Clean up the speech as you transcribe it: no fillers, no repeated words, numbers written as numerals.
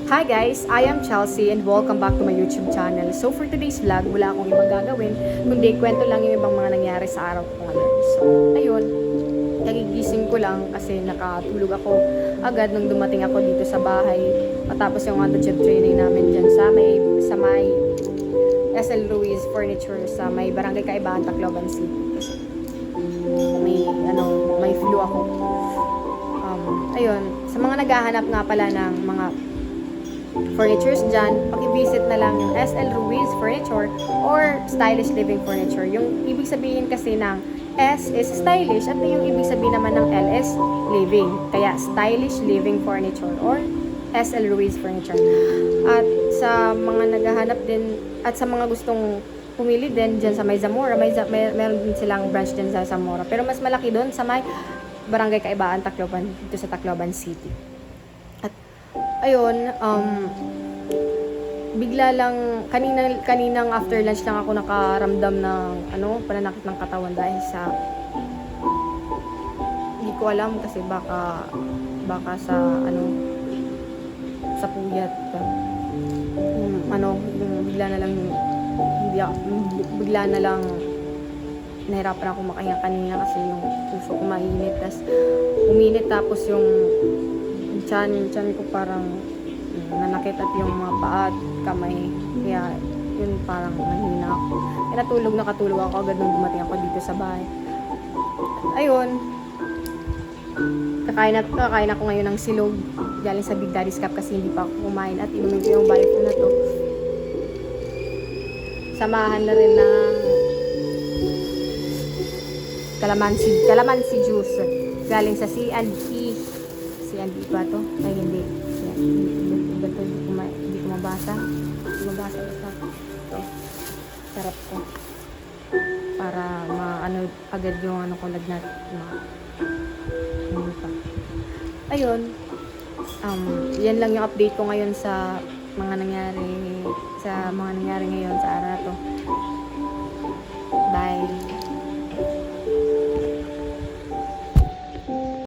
Hi guys, I am Chelsea and welcome back to my YouTube channel. So for today's vlog, wala akong ibang gagawin, kundi kwento lang yung ibang mga nangyari sa araw ko ngayon. So, ayun, nagigising ko lang kasi nakatulog ako agad nung dumating ako dito sa bahay. Matapos yung on-the-job training namin dyan sa may SL Ruiz Furniture sa may Barangay Kaibahan, Tacloban City. Kasi may flu ako. Ayun, sa mga naghahanap nga pala ng mga furnitures dyan, paki-visit na lang yung SL Ruiz Furniture or Stylish Living Furniture. Yung ibig sabihin kasi ng S is stylish at yung ibig sabihin naman ng L is living. Kaya Stylish Living Furniture or SL Ruiz Furniture. At sa mga naghahanap din at sa mga gustong pumili din dyan sa may Zamora, meron din silang branch din sa Zamora. Pero mas malaki doon sa may Barangay Kaibahan, Tacloban, dito sa Tacloban City. At ayun, bigla lang kaninang after lunch lang ako nakaramdam ng pananakit ng katawan dahil sa hindi ko alam kasi baka sa sa puyat bigla na lang nahirapan ako makahinga kanina kasi yung puso ko mainit, tapos yung tiyan ko parang nanakit at yung mga paa at kamay, kaya yun parang nahina ako. Kaya nakatulog ako agad nung dumating ako dito sa bahay. Ayun, kakain ako ngayon ng silog galing sa Big Daddy's Cup kasi hindi pa ako kumain at inumin ko yung bio na to. Samahan na rin ng calamansi juice galing sa C&E ba to? Ay hindi. Hindi ko mabasa basta ito. Sarap ko. Para agad yung ko lagnat ayun. Yan lang yung update ko ngayon sa mga nangyari ngayon sa araw na to.